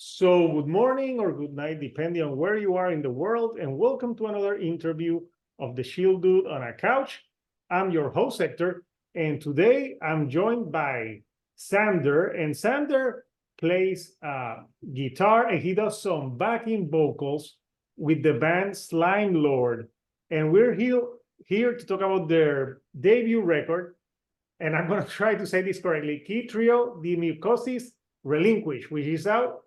So, good morning or good night, depending on where you are in the world, and welcome to another interview of the Shield Dude on a Couch. I'm your host, Hector, and today I'm joined by Xander, and Xander plays guitar and he does some backing vocals with the band Slimelord. And we're here to talk about their debut record, and I'm going to try to say this correctly, Chytridiomycosis Relinquished, which is out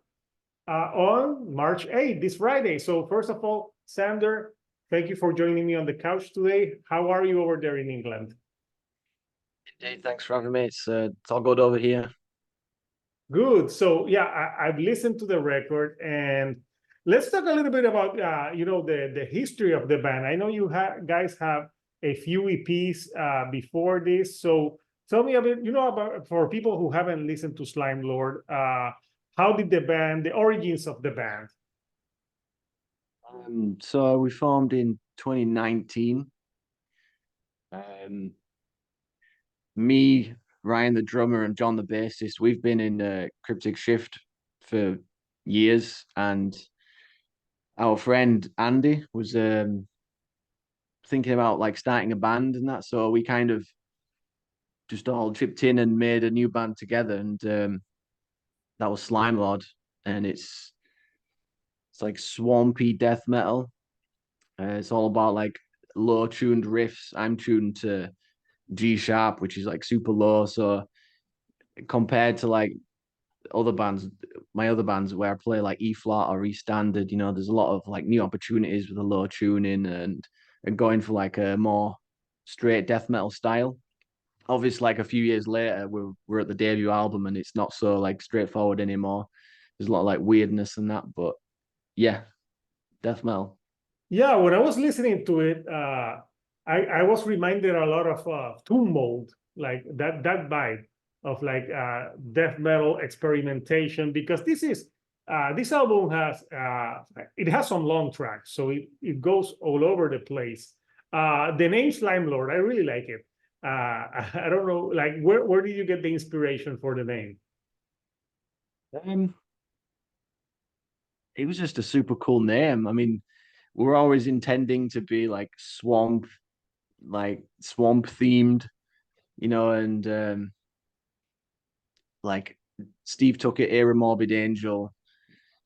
on March 8th, this Friday. So first of all, Xander, thank you for joining me on the couch today. How are you over there in England? Indeed, thanks for having me. It's all good over here. Good. So yeah, I've listened to the record, and let's talk a little bit about the history of the band. I know you guys have a few EPs before this. So tell me a bit, about, for people who haven't listened to Slimelord, how did the origins of the band? So we formed in 2019. Me, Ryan, the drummer, and John, the bassist, we've been in Cryptic Shift for years, and our friend Andy was thinking about like starting a band and that, so we kind of just all chipped in and made a new band together, and that was Slimelord, and it's like swampy death metal. It's all about like low tuned riffs. I'm tuned to G sharp, which is like super low. So compared to like other bands, my other bands where I play like E flat or E standard, there's a lot of like new opportunities with the low tuning and going for like a more straight death metal style. Obviously, like a few years later, we're at the debut album and it's not so like straightforward anymore. There's a lot of like weirdness and that, but yeah, death metal. Yeah, when I was listening to it, I was reminded a lot of Tomb Mold, like that vibe of like death metal experimentation, because this album has some long tracks, so it goes all over the place. The name Slime Lord, I really like it. I don't know, like where did you get the inspiration for the name? Um, it was just a super cool name. I mean, we're always intending to be like swamp themed, and like Steve Tucker era Morbid Angel,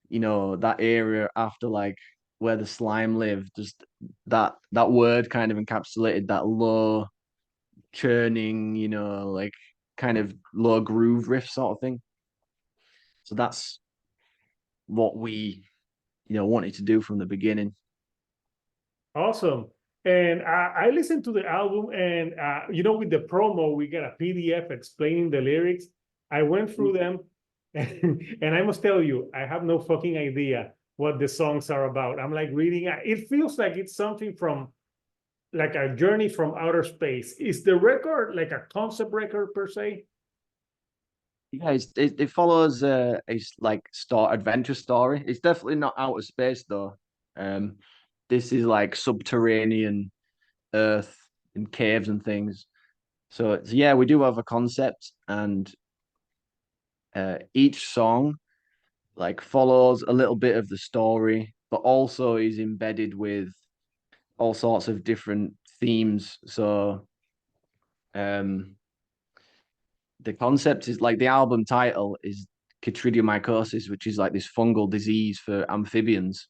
that area after like where the slime lived, just that word kind of encapsulated that low churning, like kind of low groove riff sort of thing. So that's what we, wanted to do from the beginning. Awesome. And I listened to the album, and with the promo, we get a PDF explaining the lyrics. I went through them, and I must tell you, I have no fucking idea what the songs are about. I'm like reading, it feels like it's something from like a journey from outer space. Is the record like a concept record per se? Yeah, it follows a like adventure story. It's definitely not outer space though. Um, this is like subterranean Earth and caves and things. So yeah, we do have a concept, and each song like follows a little bit of the story, but also is embedded with all sorts of different themes. So um, the concept is like the album title is Chytridiomycosis, which is like this fungal disease for amphibians,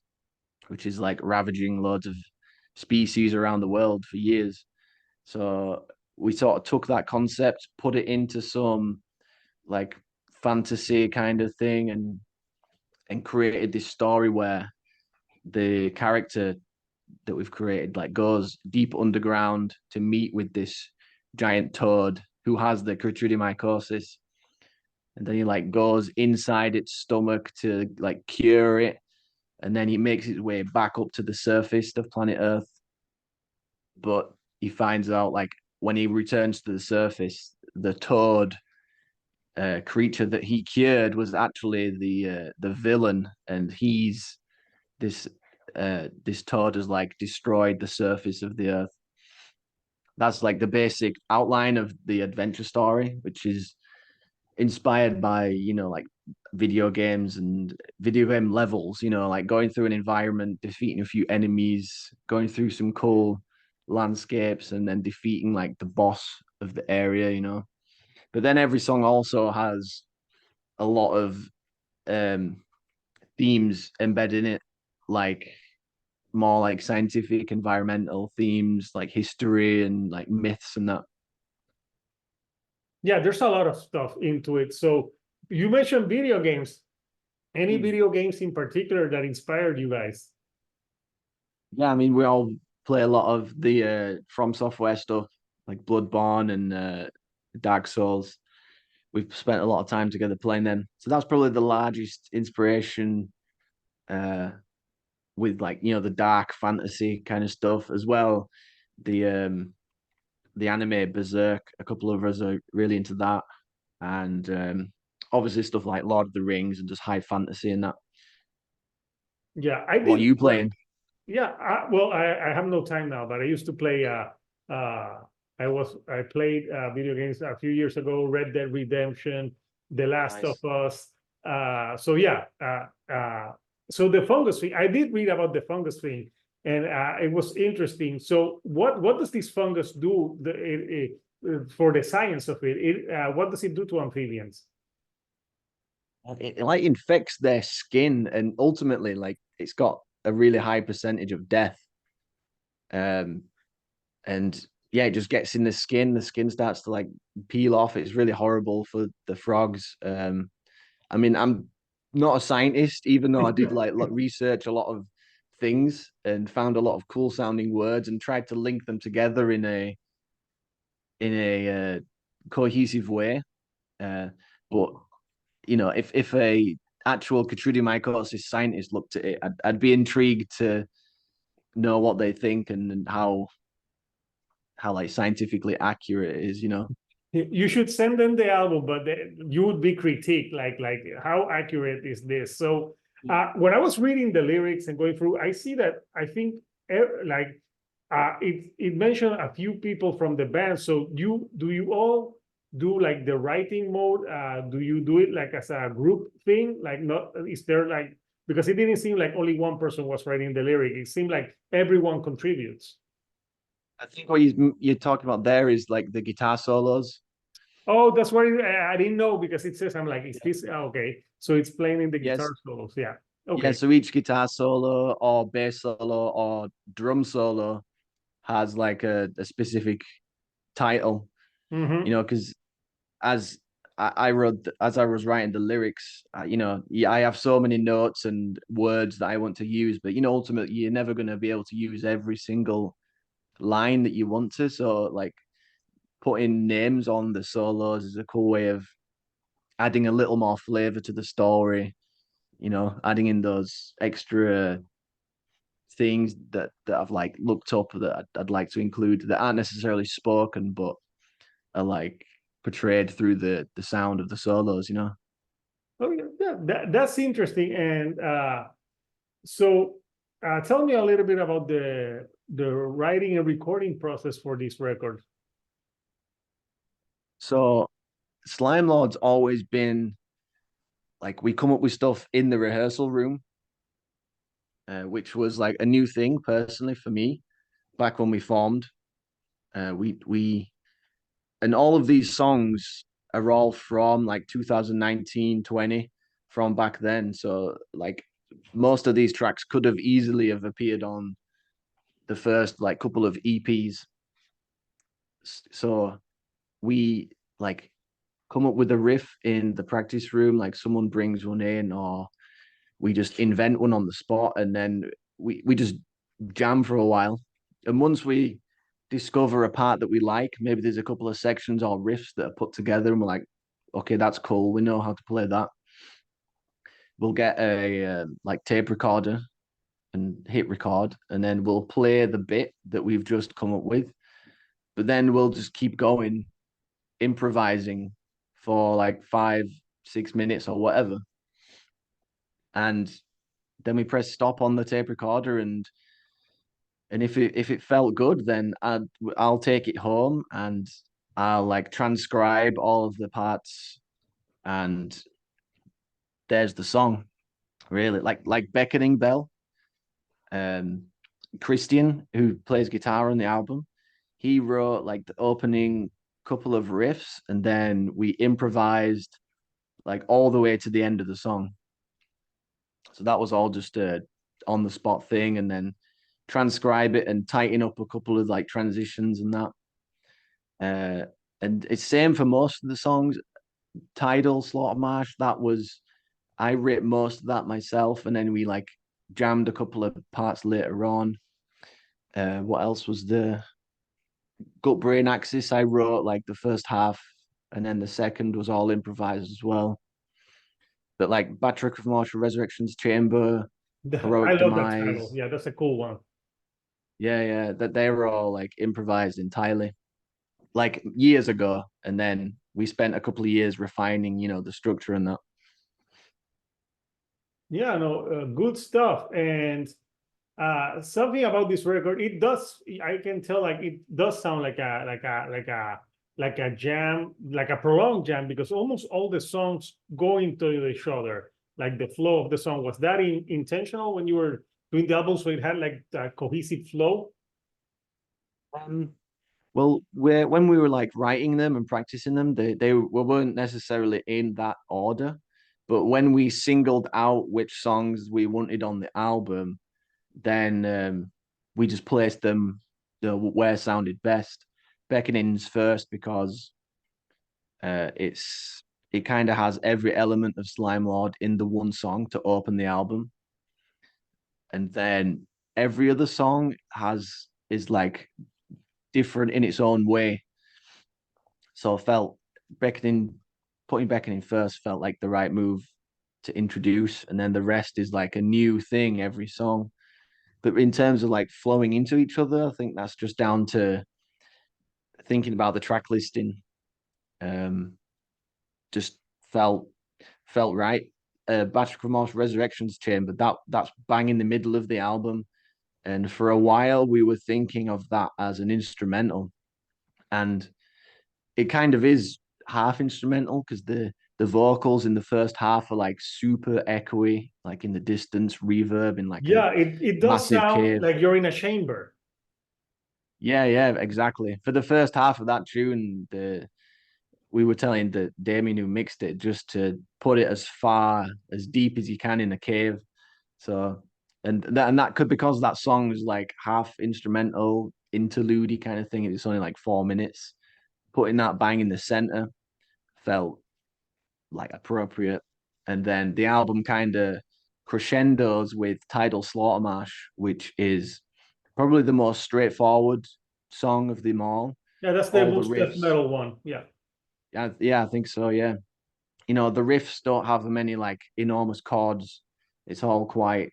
which is like ravaging loads of species around the world for years. So we sort of took that concept, put it into some like fantasy kind of thing, and created this story where the character that we've created like goes deep underground to meet with this giant toad who has the chytridiomycosis, and then he like goes inside its stomach to like cure it, and then he makes his way back up to the surface of planet Earth. But he finds out like when he returns to the surface, the toad creature that he cured was actually the villain, and this toad has like destroyed the surface of the Earth. That's like the basic outline of the adventure story, which is inspired by, like video games and video game levels, like going through an environment, defeating a few enemies, going through some cool landscapes, and then defeating like the boss of the area. But then every song also has a lot of um themes embedded in it, like more like scientific, environmental themes, like history and like myths and that. Yeah, there's a lot of stuff into it. So you mentioned video games. Any video games in particular that inspired you guys? Yeah, I mean, we all play a lot of the From Software stuff, like Bloodborne and Dark Souls. We've spent a lot of time together playing them. So that's probably the largest inspiration uh with like, the dark fantasy kind of stuff as well. The anime Berserk, a couple of us are really into that. And obviously stuff like Lord of the Rings and just high fantasy and that. Yeah, I What are did. you playing? Yeah, well, I have no time now, but I used to play. Uh, I played video games a few years ago. Red Dead Redemption, The Last of Nice. Us. So yeah. So the fungus thing, I did read about the fungus thing, and it was interesting. So what does this fungus do? For the science of it, what does it do to amphibians? It like infects their skin, and ultimately like it's got a really high percentage of death. Um, and yeah, it just gets in the skin. The skin starts to like peel off. It's really horrible for the frogs. I mean, I'm not a scientist, even though I did like research a lot of things and found a lot of cool sounding words and tried to link them together in a cohesive way. Uh, but if a actual Chytridiomycosis scientist looked at it, I'd be intrigued to know what they think and how like scientifically accurate it is. You should send them the album, but you would be critiqued, like how accurate is this? So when I was reading the lyrics and going through, I see that I think like it mentioned a few people from the band. So you all do like the writing mode? Do you do it like as a group thing? Like not is there like because it didn't seem like only one person was writing the lyric. It seemed like everyone contributes. I think what you're talking about there is like the guitar solos. Oh, that's what I didn't know because it says I'm like, is this okay? So it's playing in the guitar Yes. solos. Yeah. Yeah, Okay. so each guitar solo or bass solo or drum solo has like a specific title, Mm-hmm. because as I wrote, as I was writing the lyrics, yeah, I have so many notes and words that I want to use, but ultimately you're never going to be able to use every single line that you want to. So like putting names on the solos is a cool way of adding a little more flavor to the story, adding in those extra things that I've like looked up that I'd like to include that aren't necessarily spoken but are like portrayed through the sound of the solos. Oh, yeah, yeah, that's interesting. And so tell me a little bit about the writing and recording process for this record. So Slime Lord's always been like we come up with stuff in the rehearsal room, which was like a new thing personally for me back when we formed. We and all of these songs are all from like 2019, 20 from back then. So like most of these tracks could have easily have appeared on the first like couple of EPs. So we like come up with a riff in the practice room, like someone brings one in, or we just invent one on the spot, and then we just jam for a while. And once we discover a part that we like, maybe there's a couple of sections or riffs that are put together, and we're like, okay, that's cool. We know how to play that. We'll get a like tape recorder and hit record, and then we'll play the bit that we've just come up with. But then we'll just keep going, improvising for like 5, 6 minutes or whatever. And then we press stop on the tape recorder, and if it felt good, then I'll take it home and I'll like transcribe all of the parts and there's the song, really, like Beckoning Bell. Christian, who plays guitar on the album, he wrote like the opening couple of riffs, and then we improvised like all the way to the end of the song. So that was all just a on the spot thing, and then transcribe it and tighten up a couple of like transitions and that. And it's same for most of the songs. Tidal, Slaughter Marsh, that was I wrote most of that myself, and then we like jammed a couple of parts later on. What else was there? Gut Brain Axis, I wrote like the first half, and then the second was all improvised as well. But like Battery of Martial Resurrection's Chamber, I Heroic love that title. Demise, Yeah, that's a cool one. yeah, that they were all like improvised entirely, like years ago, and then we spent a couple of years refining, the structure and that. Yeah, no, good stuff. And something about this record, it does, I can tell, like it does sound like a jam, like a prolonged jam, because almost all the songs go into each other. Like the flow of the song, was that intentional when you were doing the album, so it had like a cohesive flow? Um, well, when we were like writing them and practicing them, they weren't necessarily in that order. But when we singled out which songs we wanted on the album, then we just placed them where sounded best. Beckoning's first because it kind of has every element of Slime Lord in the one song to open the album, and then every other song is like different in its own way. So I felt Beckoning, putting Beckoning first felt like the right move to introduce, and then the rest is like a new thing every song. But in terms of like flowing into each other, I think that's just down to thinking about the track listing. Um, just felt right. Battery Remorse Resurrections Chamber, that's bang in the middle of the album. And for a while we were thinking of that as an instrumental. And it kind of is half instrumental because the vocals in the first half are like super echoey, like in the distance, reverb in like a Yeah, it does massive sound cave. like you're in a chamber. Yeah, exactly. For the first half of that tune, we were telling the Damien who mixed it just to put it as far as deep as you can in a cave. So and that could because that song is like half instrumental, interlude kind of thing. It's only like 4 minutes. Putting that bang in the center felt like appropriate. And then the album kind of crescendos with Tidal Slaughtermarsh, which is probably the most straightforward song of them all. Yeah, that's the All the most death riffs, metal one. Yeah. yeah, I think so. Yeah, the riffs don't have many like enormous chords. It's all quite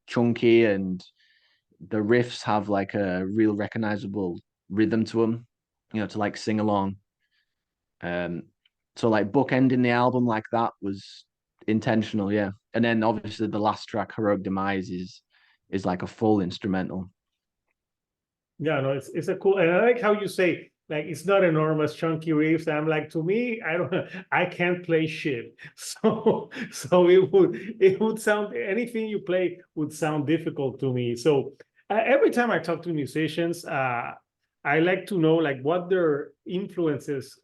chunky, and the riffs have like a real recognizable rhythm to them. To like sing along. Um, so like bookending the album like that was intentional, yeah. And then obviously the last track, Heroic Demise, is like a full instrumental. Yeah, no, it's a cool, and I like how you say like it's not enormous chunky riffs. I'm like, to me, I can't play shit. So it would sound, anything you play would sound difficult to me. So every time I talk to musicians, I like to know like what their influences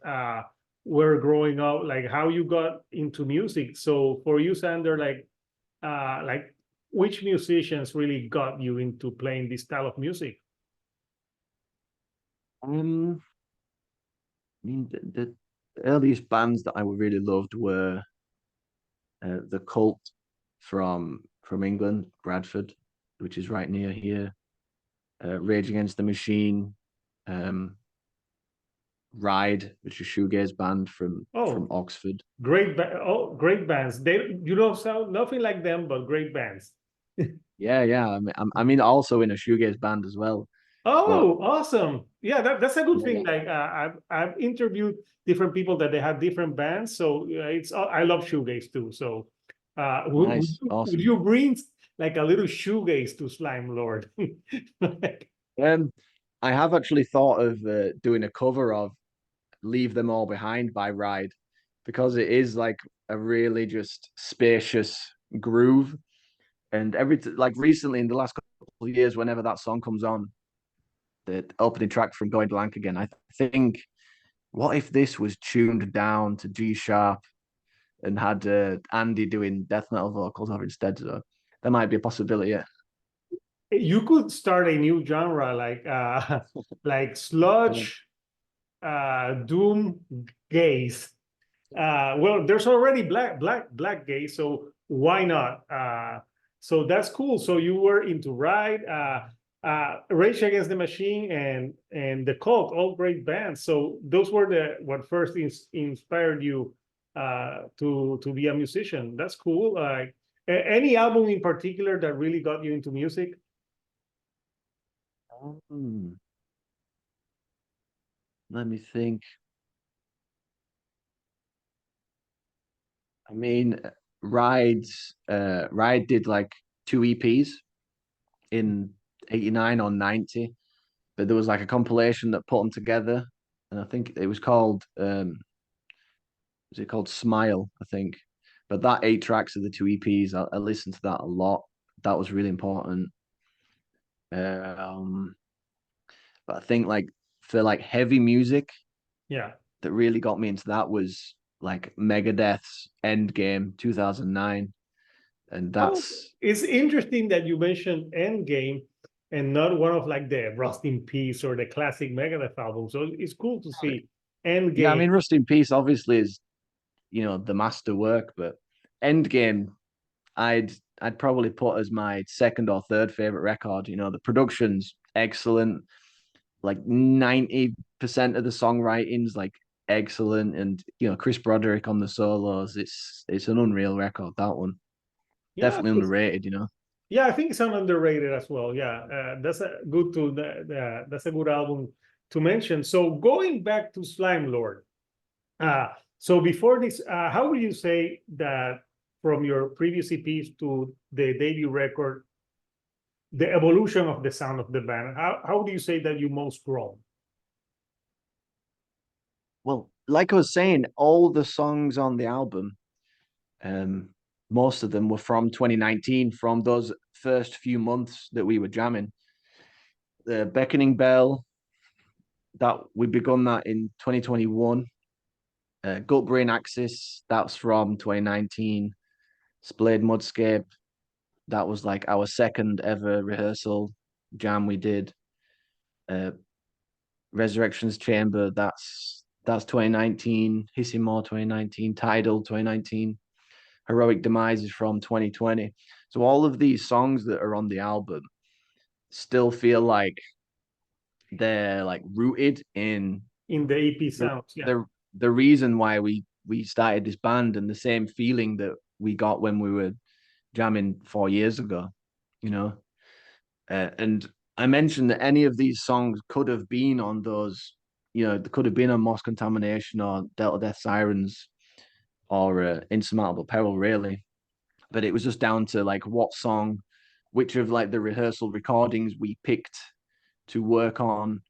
were growing up, like how you got into music. So for you, Sander, like which musicians really got you into playing this style of music? Um, I mean, the earliest bands that I really loved were the Cult from England, Bradford, which is right near here. Rage Against the Machine, um, Ride, which is a shoegaze band from Oh, Oxford. great bands. They, you don't sound nothing like them, but great bands. Yeah. I mean, also in a shoegaze band as well. But Oh, awesome. Yeah, that's a good thing. yeah, Like I've interviewed different people that they have different bands. So it's I love shoegaze too. So nice, would awesome. you bring like a little shoegaze to Slime Lord? Like, Um, I have actually thought of doing a cover of "Leave Them All Behind" by Ride. because it is like a really just spacious groove. And like recently in the last couple of years, whenever that song comes on, the opening track from Going Blank Again, I think, what if this was tuned down to G sharp and had Andy doing death metal vocals over instead? So there might be a possibility. Yeah. You could start a new genre like sludge, doom, gaze. Well, there's already black gaze, so why not? So that's cool. So you were into Ride, Rage Against the Machine, and the Cult, all great bands. So those were the what first inspired you to be a musician. That's cool. Like any album in particular that really got you into music? Hmm. Let me think. I mean, Ride did like two EPs in 89 or 90, but there was like a compilation that put them together. And I think it was called, was it called Smile, I think. But that 8 tracks of the two EPs, I listened to that a lot. That was really important. Um, but I think like for like heavy music, Yeah. that really got me into that was like Megadeth's Endgame 2009. And Oh, that's it's interesting that you mentioned Endgame and not one of like the Rust in Peace or the classic Megadeth album. So it's cool to see yeah, I Endgame. mean Rust in Peace obviously is, the master work, but Endgame I'd I'd probably put as my second or third favorite record. The production's excellent. Like 90% of the songwriting's like excellent, and Chris Broderick on the solos. It's an unreal record, that one. Yeah, Definitely underrated. yeah, I think it's an underrated as well. Yeah, that's a that's a good album to mention. So going back to Slime Lord. So before this, how would you say that from your previous EPs to the debut record, the evolution of the sound of the band? How do you say that you most grown? Well, like I was saying, all the songs on the album, um, most of them were from 2019, from those first few months that we were jamming. The Beckoning Bell, that we begun that in 2021. Gut Brain Axis, that's from 2019. Splayed Mudscape, that was like our second ever rehearsal jam we did. Uh, Resurrection's Chamber, that's 2019. Hissing More 2019. Tidal 2019. Heroic Demise is from 2020. So all of these songs that are on the album still feel like they're like rooted in In the EP the sounds? Yeah. the reason why we started this band, and the same feeling that we got when we were jamming 4 years ago, you know. And I mentioned that any of these songs could have been on those, they could have been on Moss Contamination or Delta Death Sirens or Insurmountable Peril, really. But it was just down to like what song, which of like the rehearsal recordings we picked to work on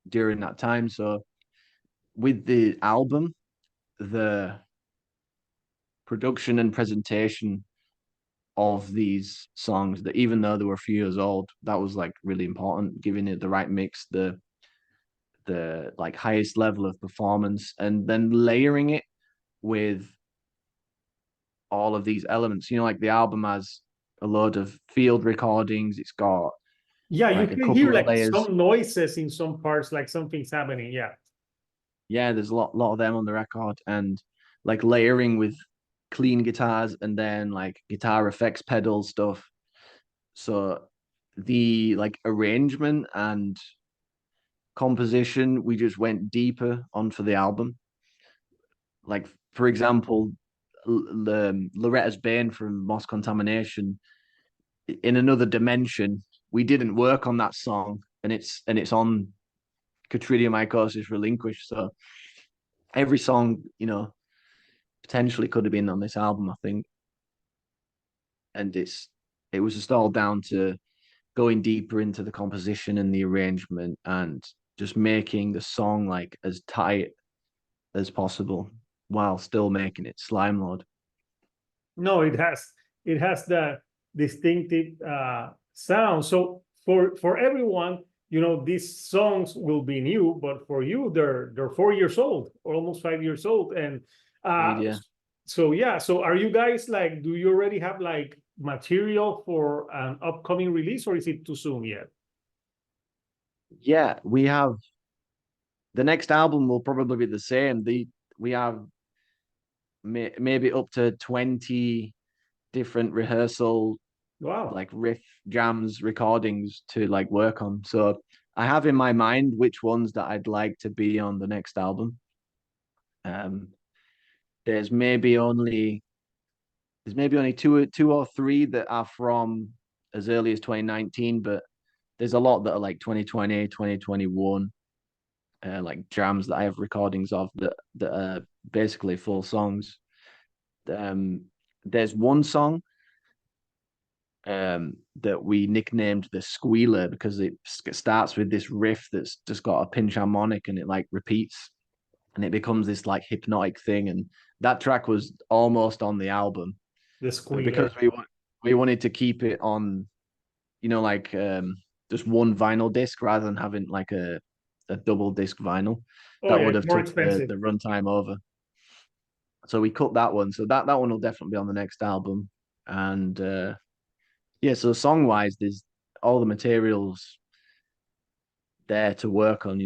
during that time. So with the album, the production and presentation of these songs, that even though they were a few years old, that was like really important, giving it the right mix, the like highest level of performance, and then layering it with all of these elements. Like the album has a load of field recordings. It's got Yeah, you like a can hear couple of like layers. some noises in some parts, like something's happening. Yeah. Yeah, there's a lot of them on the record, and like layering with clean guitars and then like guitar effects pedal stuff. So the like arrangement and composition, we just went deeper on for the album. Like for example, Loretta's Bane from Moss Contamination, in another dimension, we didn't work on that song, and it's on Chytridiomycosis Relinquished. So every song, potentially could have been on this album, I think. And it was just all down to going deeper into the composition and the arrangement, and just making the song like as tight as possible. while still making it Slimelord. No, it has the distinctive sound. So for everyone, these songs will be new, but for you, they're 4 years old, almost 5 years old, and Yeah. so yeah. So are you guys like? Do you already have like material for an upcoming release, or is it too soon yet? Yeah, we have the next album will probably be the same. We have maybe up to 20 different rehearsal Wow. like riff jams recordings to like work on. So I have in my mind which ones that I'd like to be on the next album. Um, there's maybe only two or three that are from as early as 2019, but there's a lot that are like 2020, 2021, like jams that I have recordings of that are basically full songs. Um, there's one song that we nicknamed the Squealer because it starts with this riff that's just got a pinch harmonic and it like repeats and it becomes this like hypnotic thing. And that track was almost on the album, The but because squealer. we wanted to keep it on, like just one vinyl disc rather than having like a double disc vinyl, Oh that yeah, would it's have more took the expensive. runtime over. So we cut that one. So that one will definitely be on the next album. And yeah, so song wise, there's all the materials there to work on,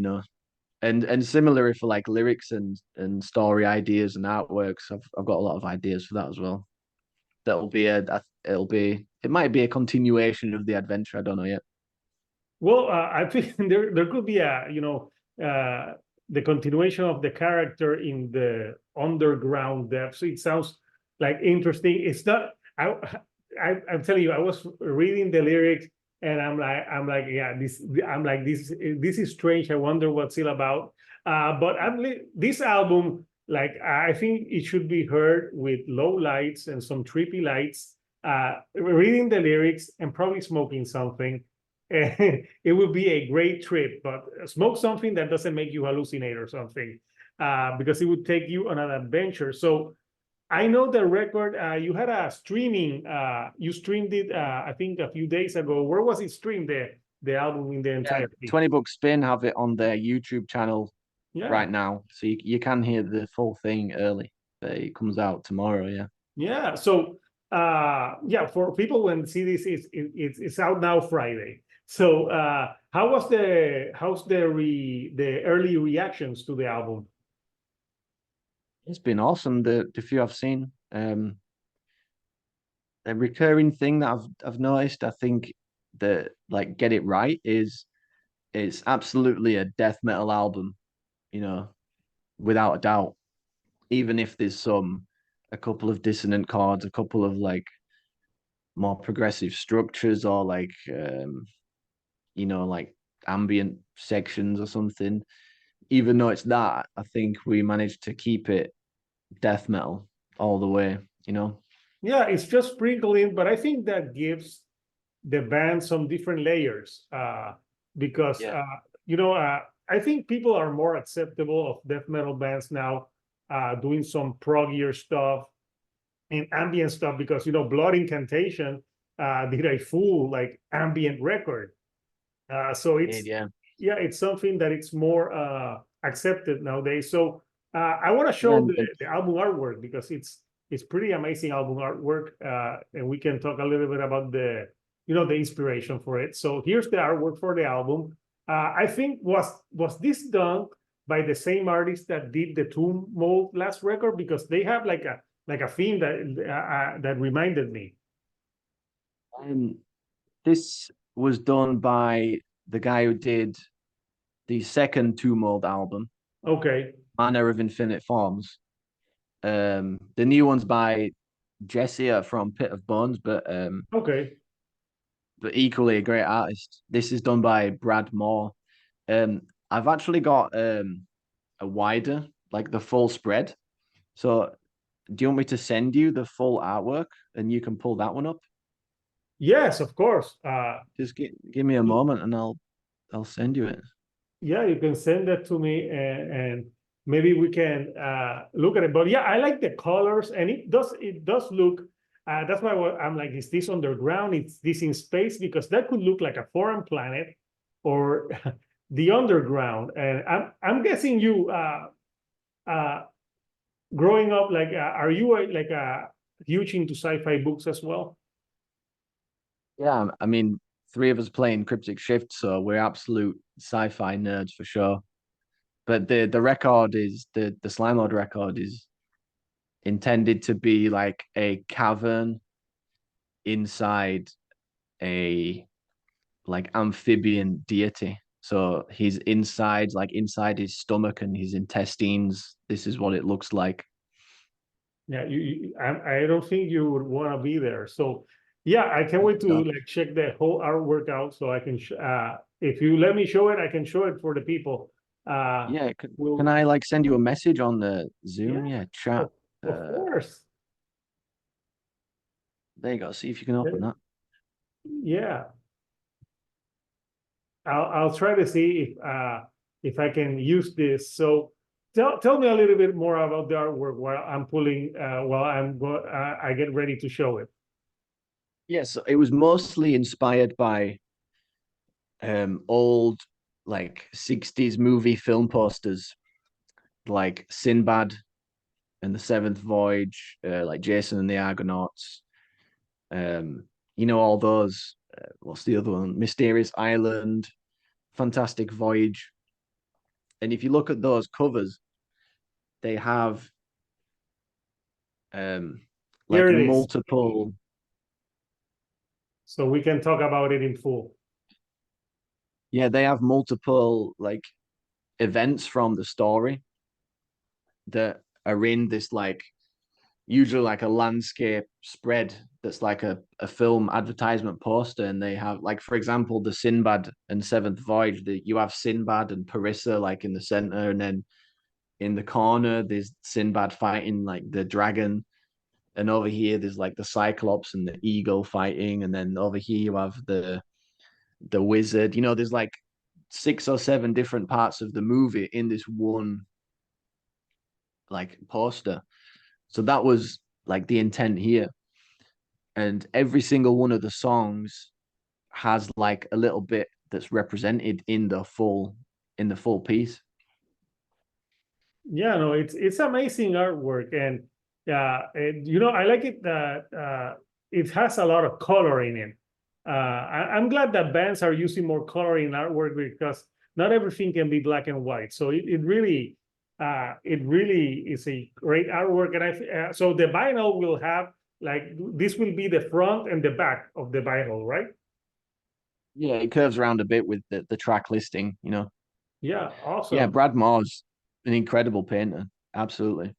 and similarly for like lyrics and story ideas and artworks, I've got a lot of ideas for that as well. It might be a continuation of the adventure. I don't know yet. Well, I think there could be uh, the continuation of the character in the underground depths. It sounds like interesting. It's not. I'm telling you, I was reading the lyrics and I'm like, yeah, this is strange. I wonder what's it about. But this album, like, I think it should be heard with low lights and some trippy lights. Reading the lyrics and probably smoking something. It would be a great trip, but smoke something that doesn't make you hallucinate or something, because it would take you on an adventure. So I know the record, you had a streaming, you streamed it, I think a few days ago. Where was it streamed, the album in the Yeah, entirety? 20 Bucks Spin have it on their YouTube channel Yeah, right now, so you can hear the full thing early. But it comes out tomorrow. Yeah. yeah. So yeah, for people when see this, it's out now Friday. So how's the early reactions to the album? It's been awesome. The few I've seen. A recurring thing that I've noticed, I think that like Get It Right is it's absolutely a death metal album, you know, without a doubt. Even if there's a couple of dissonant chords, a couple of like more progressive structures or like like ambient sections or something. Even though it's that, I think we managed to keep it death metal all the way, you know? Yeah, it's just sprinkling, but I think that gives the band some different layers, because Yeah. I think people are more acceptable of death metal bands now, doing some proggier stuff and ambient stuff, because Blood Incantation did a full like ambient record. So it's Yeah. yeah, it's something that it's more accepted nowadays. So I want to Yeah. show the album artwork because it's pretty amazing album artwork, and we can talk a little bit about the inspiration for it. So here's the artwork for the album. I think was this done by the same artist that did the Tomb Mold last record, because they have like a theme that reminded me. Um, this was done by the guy who did the second Two Mold album, Okay, Manner of Infinite Forms. The new one's by Jesse from Pit of Bones, okay. but equally a great artist. This is done by Brad Moore. I've actually got a wider, like the full spread. So do you want me to send you the full artwork and you can pull that one up? Yes, of course. Just give me a moment and I'll send you it. Yeah, you can send that to me, and maybe we can look at it. But yeah, I like the colors, and it does look. That's why I'm like, is this underground? Is this in space? Because that could look like a foreign planet or the underground. And I'm guessing you uh, growing up, like, are you like a huge into sci-fi books as well? Yeah, I mean, three of us playing Cryptic Shift, so we're absolute sci-fi nerds for sure. But the record is the Slime Lord record is intended to be like a cavern inside a like amphibian deity. So he's inside, like inside his stomach and his intestines. This is what it looks like. Yeah, I don't think you would want to be there. So yeah, I can't wait to No. like check the whole artwork out so I can if you let me show it, I can show it for the people. Yeah, can We'll I like send you a message on the Yeah, Zoom? Yeah, chat. of, of course. There you go. See if you can open that. Yeah. I'll try to see if I can use this. So tell me a little bit more about the artwork while I'm pulling while I get ready to show it. Yes, it was mostly inspired by old like 60s movie film posters like Sinbad and the Seventh Voyage, like Jason and the Argonauts. You know, all those. What's the other one? Mysterious Island, Fantastic Voyage. And if you look at those covers, they have um Here like it is. multiple. So we can talk about it in full. Yeah, they have multiple like events from the story that are in this like usually like a landscape spread that's like a film advertisement poster, and they have like, for example, the Sinbad and Seventh Voyage, that you have Sinbad and Parissa like in the center, and then in the corner there's Sinbad fighting like the dragon, and over here there's like the Cyclops and the eagle fighting, and then over here you have the wizard. You know, there's like 6 or 7 different parts of the movie in this one like poster. So that was like the intent here. And every single one of the songs has like a little bit that's represented in the full piece. Yeah, no, it's amazing artwork, and I like it that it has a lot of color in it. I'm glad that bands are using more color in artwork because not everything can be black and white. So it really is a great artwork, and so the vinyl will have like this will be the front and the back of the vinyl, right? Yeah, it curves around a bit with the track listing, you know. Yeah, Yeah, awesome. Brad Moore's an incredible painter. Absolutely.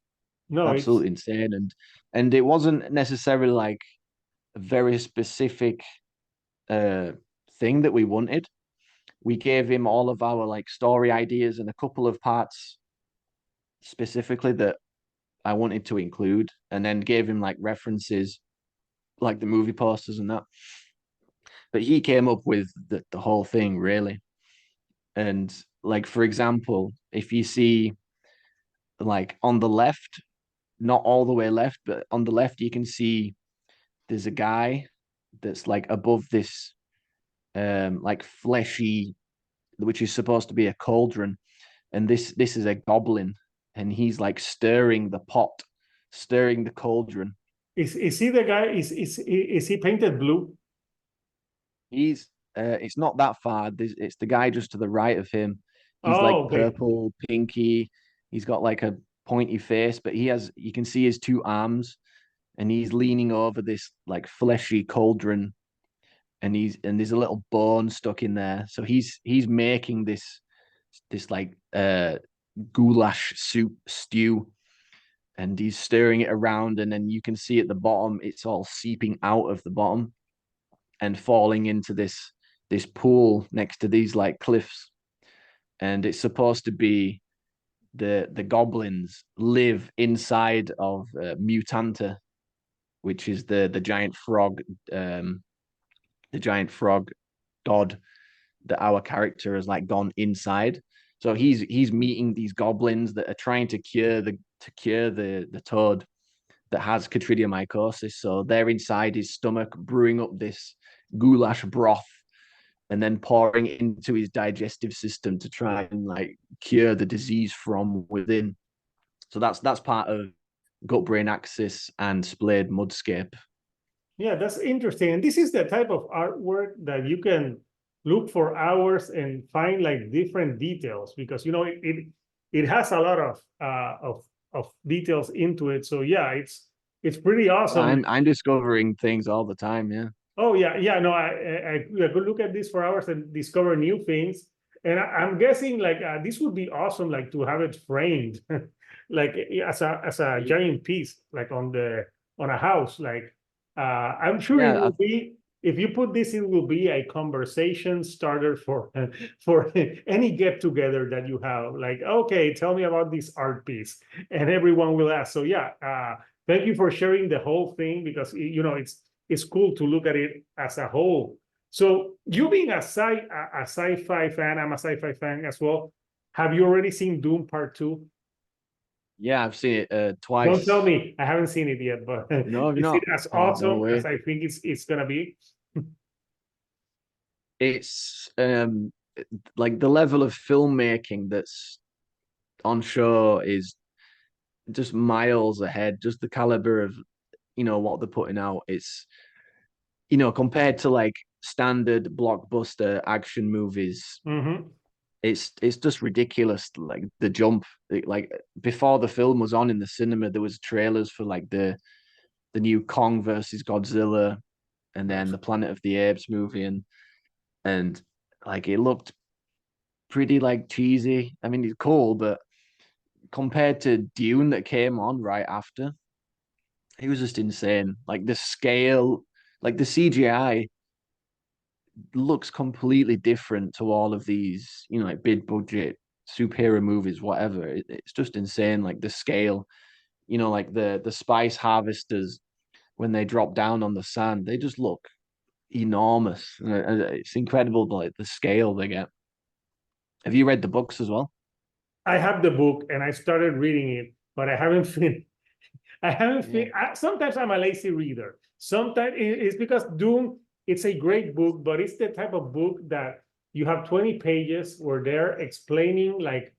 No, it's Absolutely insane. And it wasn't necessarily like a very specific uh thing that we wanted. We gave him all of our like story ideas and a couple of parts specifically that I wanted to include, and then gave him like references like the movie posters and that. But he came up with the whole thing really. And like, for example, if you see like on the left, not all the way left, but on the left, you can see there's a guy that's like above this like fleshy, which is supposed to be a cauldron. And this is a goblin, and he's like stirring the pot, stirring the cauldron. is he the guy? Is he painted blue? He's it's not that far. It's the guy just to the right of him. He's Oh, like okay. purple, pinky. He's got like a pointy face, but you can see his 2 arms, and he's leaning over this like fleshy cauldron, and there's a little bone stuck in there. So he's making this like goulash soup stew, and he's stirring it around, and then you can see at the bottom it's all seeping out of the bottom and falling into this pool next to these like cliffs. And it's supposed to be the goblins live inside of Mutanta, which is the giant frog, um, the giant frog god that our character has like gone inside. So he's meeting these goblins that are trying to cure the toad that has Chytridiomycosis. So they're inside his stomach, brewing up this goulash broth and then pouring it into his digestive system to try and like cure the disease from within. So that's part of gut brain axis and splayed mudscape. Yeah, that's interesting. And this is the type of artwork that you can look for hours and find like different details, because it has a lot of details into it. So yeah, it's pretty awesome. I'm discovering things all the time. Yeah. Oh yeah. No, I could look at this for hours and discover new things. And I'm guessing like this would be awesome, like to have it framed, like as a giant piece, like on a house. Like I'm sure it Yeah. will be. If you put this, it will be a conversation starter for any get together that you have. Like, okay, tell me about this art piece, and everyone will ask. So yeah, thank you for sharing the whole thing, because it's cool to look at it as a whole. So you being a sci-fi fan, I'm a sci-fi fan as well. Have you already seen Doom Part 2? Yeah, I've seen it Don't twice. tell me, I haven't seen it yet, but No, have you is it not? as Oh, no awesome as way. I think it's gonna be? It's like the level of filmmaking that's on show is just miles ahead. Just the caliber of what they're putting out. It's compared to like standard blockbuster action movies, Mm-hmm. it's just ridiculous. Like the jump, like before the film was on in the cinema, there was trailers for like the new Kong versus Godzilla, and then the Planet of the Apes movie, and like it looked pretty like cheesy. I mean, it's cool, but compared to Dune that came on right after, it was just insane. Like the scale, like the CGI looks completely different to all of these, like big budget superhero movies, whatever. It's just insane. Like the scale, like the spice harvesters when they drop down on the sand, they just look enormous. It's incredible, like the scale they get. Have you read the books as well? I have the book and I started reading it, but I haven't finished. I haven't Yeah. finished. Sometimes I'm a lazy reader. Sometimes it's because Doom, it's a great book, but it's the type of book that you have 20 pages where they're explaining like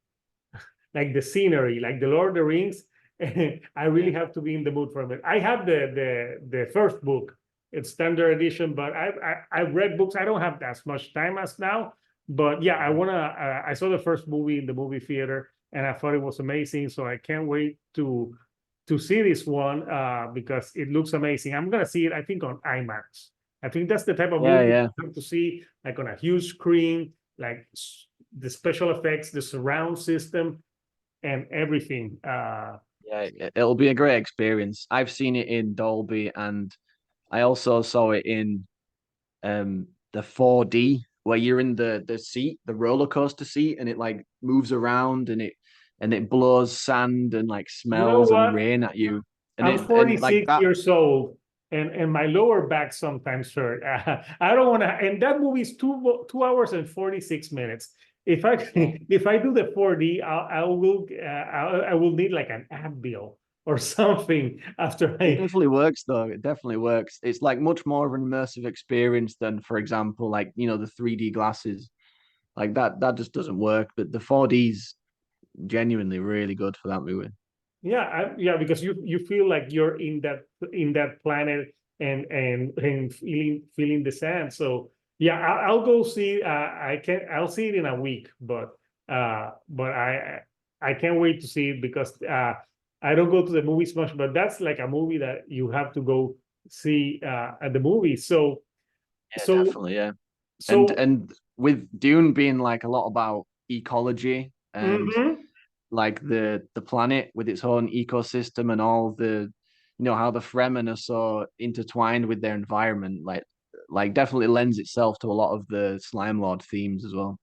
the scenery, like the Lord of the Rings. And I really have to be in the mood for it. I have the first book. It's standard edition, but I've read books. I don't have as much time as now. But yeah, I saw the first movie in the movie theater and I thought it was amazing. So I can't wait to see this one because it looks amazing. I'm gonna see it, I think, on IMAX. I think that's the type of Yeah, movie yeah. you have to see like on a huge screen, like the special effects, the surround system, and everything. Yeah, it'll be a great experience. I've seen it in Dolby, and I also saw it in the 4D where you're in the seat, the roller coaster seat, and it like moves around and it blows sand and like You know smells and what? rain at you. And I'm it and like 46 that. years old, and my lower back sometimes hurt. I don't want to. And that movie is 2 hours and 46 minutes. If I Yeah. if I do the 4D, I will need like an Advil or something after It I. definitely works though. It definitely works. It's like much more of an immersive experience than, for example, like the 3D glasses. Like that just doesn't work. But the 4D's genuinely really good for that movie. Yeah, because you feel like you're in that planet and feeling the sand. So yeah, I'll go see. I'll see it in a week, but I can't wait to see it because I don't go to the movies much, but that's like a movie that you have to go see at the movies. So Yeah, so definitely. Yeah. And so. and with Dune being like a lot about ecology and Mhm. like the planet with its own ecosystem and all the how the Fremen are so intertwined with their environment, like definitely lends itself to a lot of the Slime Lord themes as well.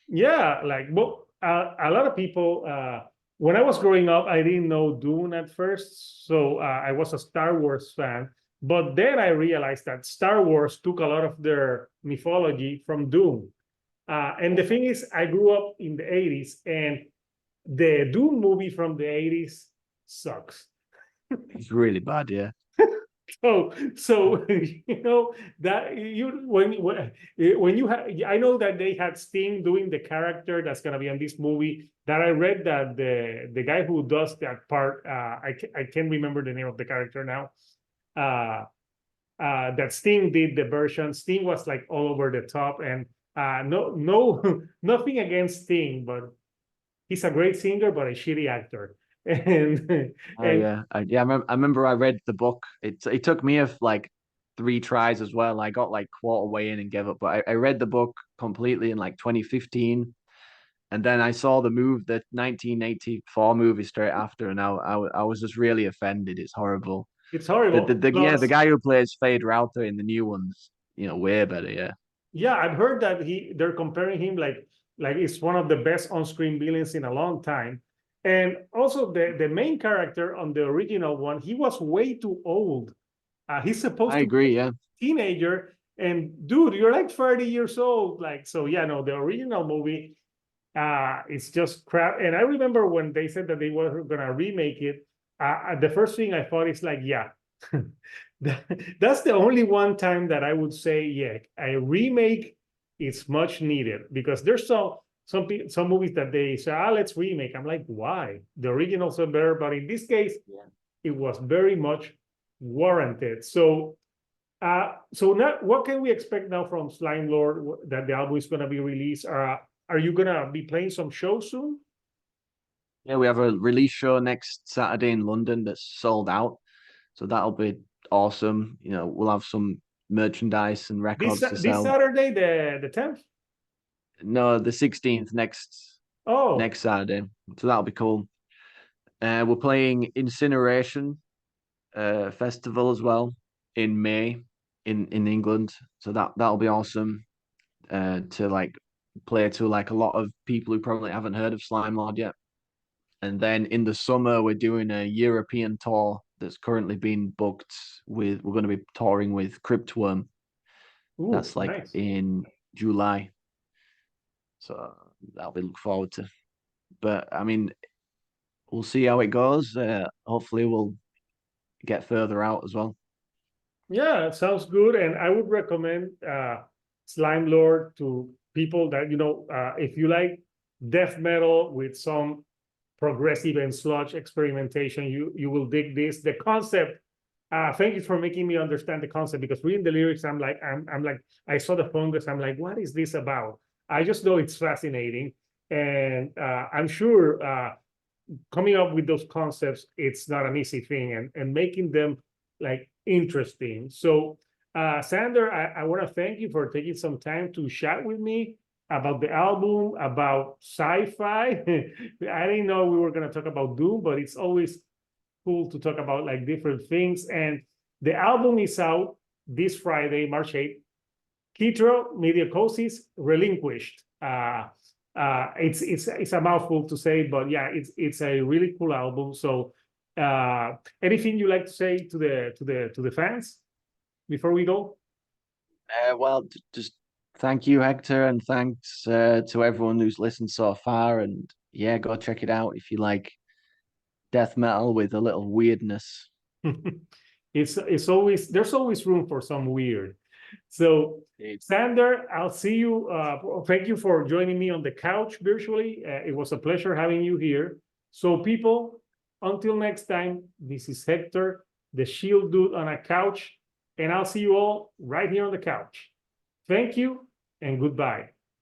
Yeah, like well, a lot of people. When I was growing up, I didn't know Dune at first, so I was a Star Wars fan. But then I realized that Star Wars took a lot of their mythology from Dune. And the thing is, I grew up in the 80s, and the Doom movie from the 80s sucks. It's really bad, yeah. So that when you have, I know that they had Sting doing the character that's gonna be in this movie. That I read that the guy who does that part, I can't remember the name of the character now. That Sting did the version. Sting was like all over the top, and nothing against Sting, but he's a great singer, but a shitty actor. And Oh yeah, I remember I read the book. It took me like 3 tries as well. I got like quarter way in and gave up. But I read the book completely in like 2015, and then I saw the 1984 movie straight after, and I was just really offended. It's horrible. it's horrible. The Plus, guy who plays Fade Router in the new ones, way better. Yeah, yeah, I've heard that they're comparing him like it's one of the best on-screen villains in a long time. And also the main character on the original one, he was way too old. He's supposed I to be agree. Yeah, a teenager, and dude, you're like 30 years old. Like, so yeah, no, the original movie, it's just crap. And I remember when they said that they were gonna remake it, the first thing I thought is like, yeah, that's the only one time that I would say, yeah, a remake is much needed, because there's some movies that they say, let's remake. I'm like, why? The originals are better, but in this case, it was very much warranted. So now what can we expect now from Slime Lord, that the album is going to be released? Are you going to be playing some shows soon? yeah. We have a release show next Saturday in London that's sold out, so that'll be awesome. We'll have some merchandise and This records to this sell. Saturday, the 10th? No, the 16th Oh, next Saturday. So that'll be cool. We're playing Incineration Festival as well in May in England. So that'll be awesome. To like play to like a lot of people who probably haven't heard of Slime Lord yet. And then in the summer we're doing a European tour that's currently being booked we're going to be touring with Cryptworm. ooh, That's like nice. in July. So that'll be look forward to. But I mean, we'll see how it goes. Hopefully, we'll get further out as well. Yeah, sounds good. And I would recommend Slime Lord to people that, if you like death metal with some progressive and sludge experimentation, you will dig this. The concept, thank you for making me understand the concept, because reading the lyrics, I'm like, I saw the fungus, I'm like, what is this about? I just know it's fascinating. And I'm sure coming up with those concepts, it's not an easy thing, and making them like interesting. So, Xander, I want to thank you for taking some time to chat with me about the album, about sci-fi. I didn't know we were going to talk about Doom, but it's always cool to talk about like different things. And the album is out this Friday, March 8th. Chytridiomycosis Relinquished. It's a mouthful to say, but yeah, it's a really cool album. So, anything you like to say to the fans before we go? Well, just thank you, Hector, and thanks to everyone who's listened so far. And yeah, go check it out if you like death metal with a little weirdness. It's always, there's always room for some weird. So, Xander, I'll see you. Thank you for joining me on the couch virtually. It was a pleasure having you here. So, people, until next time, this is Hector, the Shield Dude on a couch, and I'll see you all right here on the couch. Thank you and goodbye.